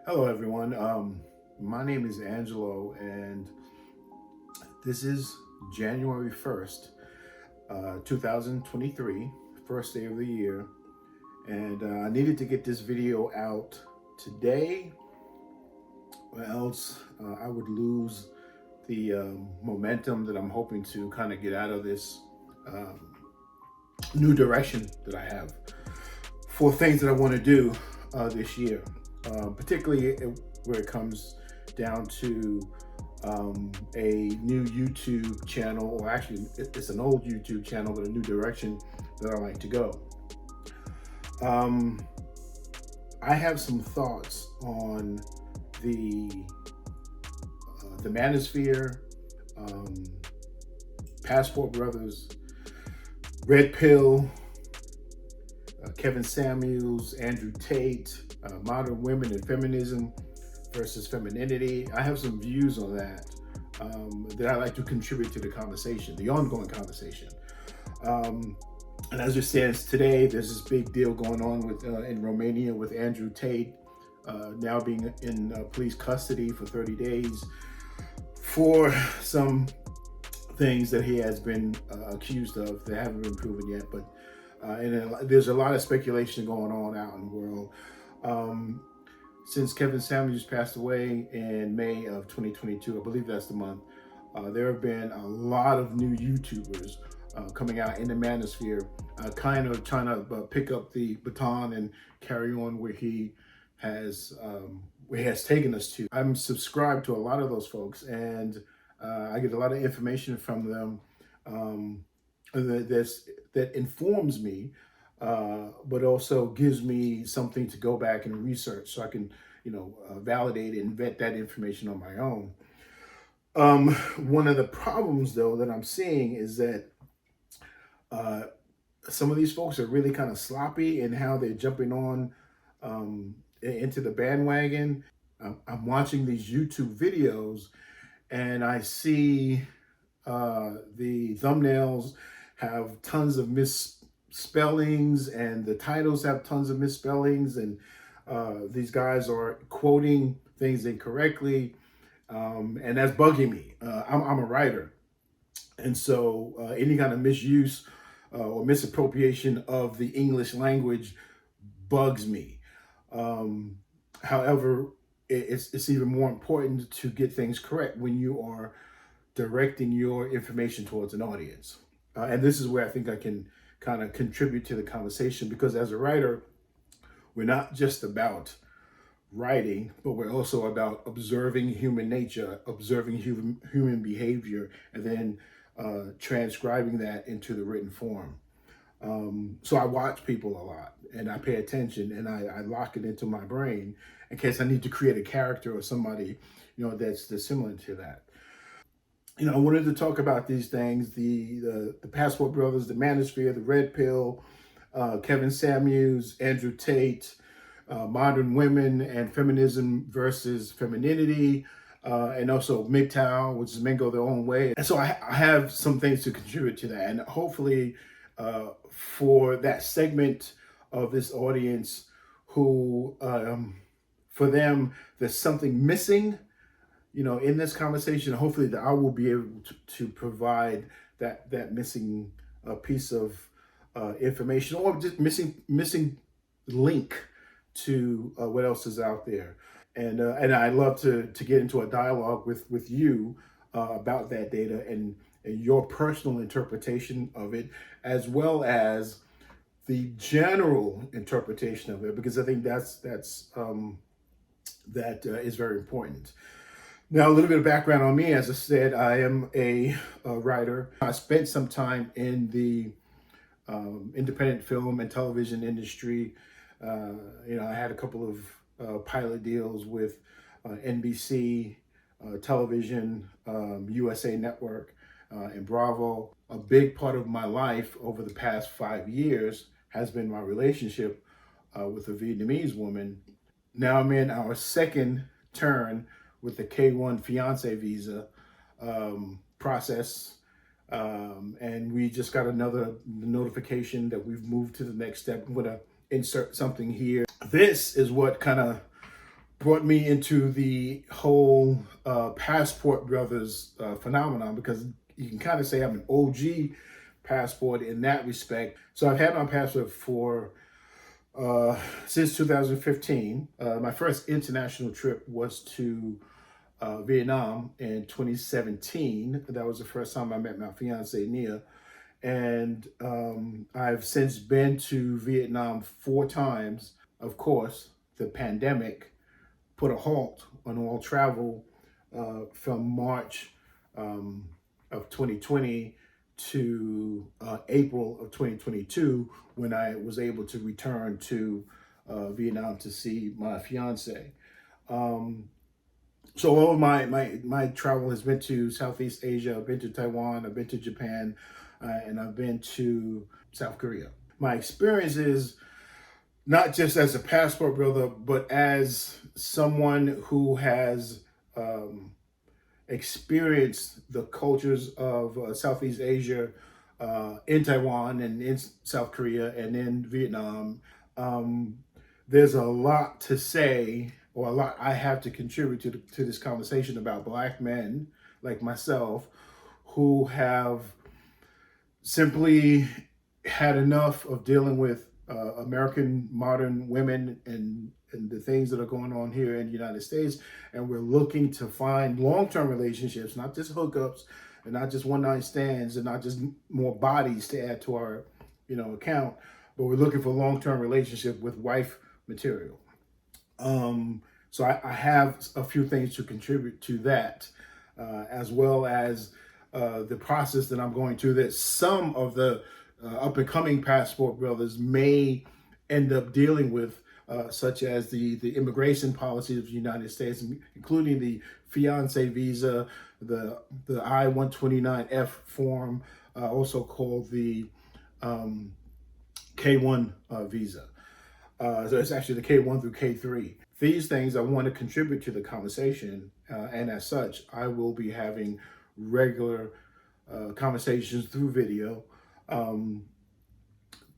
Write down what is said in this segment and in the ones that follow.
Hello, everyone. My name is Angelo, and this is January 1st, 2023, first day of the year. And I needed to get this video out today, or else I would lose the momentum that I'm hoping to kind of get out of this um, new direction that I have for things that I want to do this year, particularly where it comes down to a new YouTube channel, or actually, it's an old YouTube channel, but a new direction that I like to go. Um, I have some thoughts on the the Manosphere, um, Passport Brothers, Red Pill, Kevin Samuels, Andrew Tate, Modern Women and Feminism versus Femininity. I have some views on that that I like to contribute to the conversation, the ongoing conversation. And as it stands today, there's this big deal going on with in Romania with Andrew Tate now being in police custody for 30 days for some things that he has been accused of that haven't been proven yet. But and there's a lot of speculation going on out in the world. Since Kevin Samuels passed away in May of 2022, I believe that's the month, there have been a lot of new YouTubers coming out in the manosphere, kind of trying to pick up the baton and carry on where he has taken us to. I'm subscribed to a lot of those folks, and I get a lot of information from them that informs me, but also gives me something to go back and research, so I can, validate and vet that information on my own. One of the problems, though, that I'm seeing is that uh, some of these folks are really kind of sloppy in how they're jumping on into the bandwagon. I'm watching these YouTube videos, and I see the thumbnails have tons of misspellings, and the titles have tons of misspellings, and these guys are quoting things incorrectly, and that's bugging me. I'm a writer, and so any kind of misuse or misappropriation of the English language bugs me. Um, However, it's even more important to get things correct when you are directing your information towards an audience. And this is where I think I can kind of contribute to the conversation, because as a writer, we're not just about writing, but we're also about observing human nature, observing human behavior, and then transcribing that into the written form. So I watch people a lot, and I pay attention, and I lock it into my brain in case I need to create a character or somebody, that's similar to that. I wanted to talk about these things: the Passport Brothers, the Manosphere, the Red Pill, Kevin Samuels, Andrew Tate, Modern Women and Feminism versus Femininity, and also MGTOW, which is Men Go Their Own Way. And so I have some things to contribute to that, and hopefully for that segment of this audience who, for them, there's something missing, in this conversation. Hopefully that I will be able to provide that missing piece of information, or just missing link to what else is out there. And I love to get into a dialogue with you about that data and your personal interpretation of it, as well as the general interpretation of it, because I think that is very important. Now, a little bit of background on me. As I said, I am a writer. I spent some time in the independent film and television industry. I had a couple of pilot deals with NBC television, USA Network, and Bravo. A big part of my life over the past 5 years has been my relationship with a Vietnamese woman. Now I'm in our second turn with the K1 Fiancé Visa process. And we just got another notification that we've moved to the next step. I'm going to insert something here. This is what kind of brought me into the whole Passport Brothers phenomenon, because you can kind of say I'm an OG passport in that respect. So I've had my passport for since 2015. My first international trip was to Vietnam in 2017. That was the first time I met my fiancée Nia. And I've since been to Vietnam 4 times. Of course, the pandemic put a halt on all travel from March of 2020 to April of 2022, when I was able to return to Vietnam to see my fiance. So all of my travel has been to Southeast Asia. I've been to Taiwan, I've been to Japan, and I've been to South Korea. My experience is not just as a passport brother, but as someone who has experienced the cultures of Southeast Asia, in Taiwan and in South Korea and in Vietnam. There's a lot to say, or a lot I have to contribute to this conversation about Black men like myself who have simply had enough of dealing with American modern women and the things that are going on here in the United States. And we're looking to find long-term relationships, not just hookups and not just one-night stands and not just more bodies to add to our, account, but we're looking for long-term relationship with wife material. So I have a few things to contribute to that, as well as the process that I'm going through that some of the up and coming passport brothers may end up dealing with, such as the immigration policies of the United States, including the Fiancé Visa, the I-129F form, also called the K-1 visa. So it's actually the K-1 through K-3. These things I want to contribute to the conversation, and as such, I will be having regular conversations through video,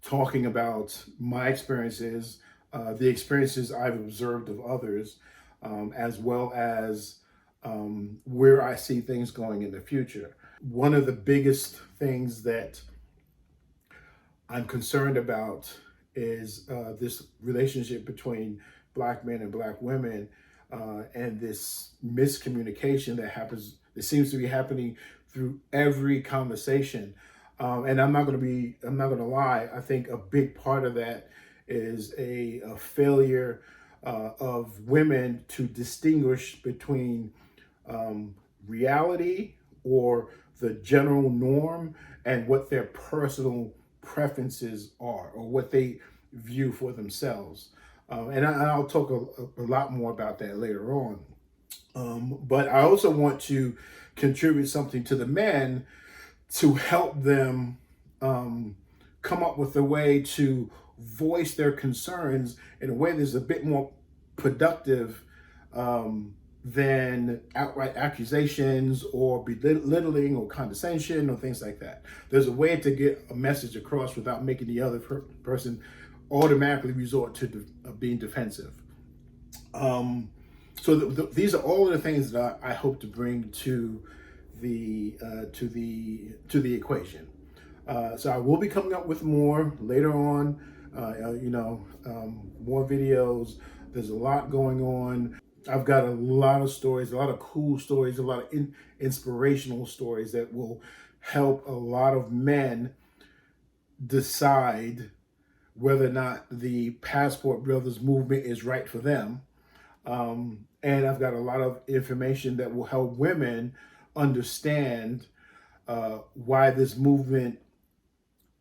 talking about my experiences, the experiences I've observed of others, as well as where I see things going in the future. One of the biggest things that I'm concerned about is this relationship between Black men and Black women, and this miscommunication that seems to be happening through every conversation. And I'm not going to lie. I think a big part of that is a failure of women to distinguish between reality or the general norm and what their personal preferences are, or what they view for themselves. And I'll talk a lot more about that later on. But I also want to contribute something to the men to help them come up with a way to voice their concerns in a way that's a bit more productive than outright accusations or belittling or condescension or things like that. There's a way to get a message across without making the other person automatically resort to being defensive. So these are all of the things that I hope to bring to the equation. So I will be coming up with more later on. More videos. There's a lot going on. I've got a lot of stories, a lot of cool stories, a lot of inspirational stories that will help a lot of men decide whether or not the Passport Brothers movement is right for them. And I've got a lot of information that will help women understand why this movement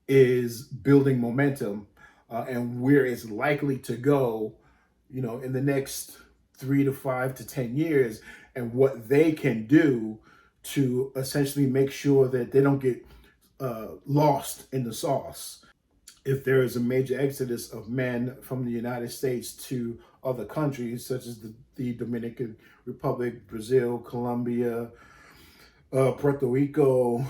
is building momentum, and where it's likely to go, in the next 3 to 5 to 10 years, and what they can do to essentially make sure that they don't get lost in the sauce. If there is a major exodus of men from the United States to other countries, such as the Dominican Republic, Brazil, Colombia, Puerto Rico,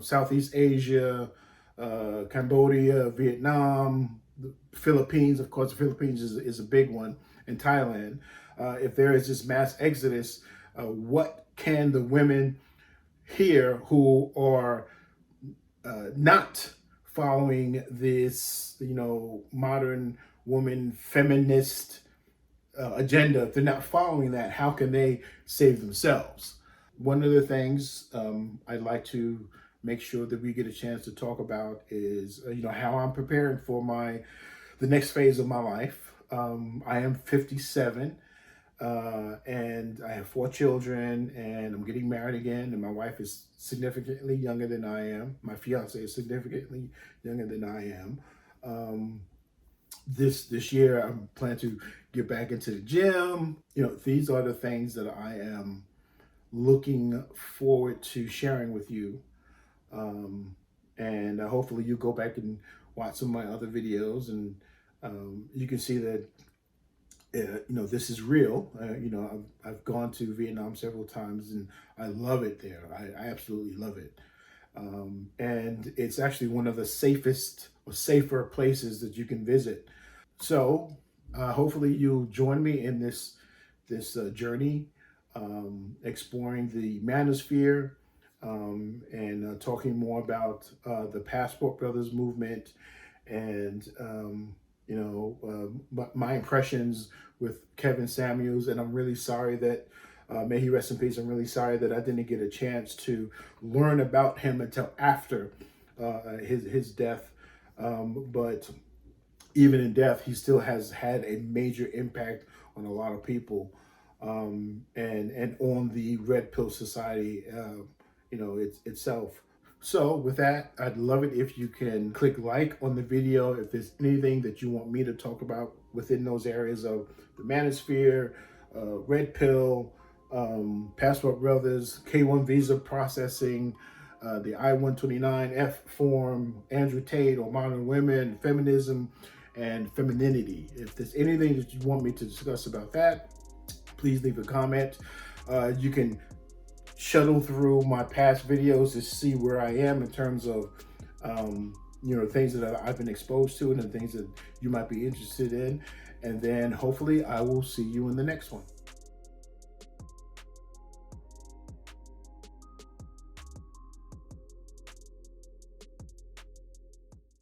Southeast Asia, Cambodia, Vietnam, the Philippines, of course, the Philippines is a big one, and Thailand. if there is this mass exodus, what can the women here who are not following this, modern woman feminist agenda, if they're not following that, how can they save themselves? One of the things I'd like to make sure that we get a chance to talk about is, how I'm preparing for the next phase of my life. I am 57, and I have 4 children, and I'm getting married again, and my wife is significantly younger than I am. My fiance is significantly younger than I am. This year, I'm planning to get back into the gym. These are the things that I am looking forward to sharing with you. And hopefully you go back and watch some of my other videos, and you can see that this is real. I've gone to Vietnam several times, and I love it there. I absolutely love it. And it's actually one of the safest or safer places that you can visit. So hopefully you'll join me in this journey, exploring the Manosphere, and talking more about the Passport Brothers movement, and my impressions with Kevin Samuels. And I'm really sorry that, may he rest in peace, I'm really sorry that I didn't get a chance to learn about him until after his death. But even in death, he still has had a major impact on a lot of people, and on the Red Pill Society, itself. So with that, I'd love it if you can click like on the video if there's anything that you want me to talk about within those areas of the Manosphere, Red Pill, Passport Brothers, K1 visa processing, the I-129F form, Andrew Tate or Modern Women, feminism, and femininity. If there's anything that you want me to discuss about that, please leave a comment. You can shuttle through my past videos to see where I am in terms of things that I've been exposed to and the things that you might be interested in. And then hopefully I will see you in the next one.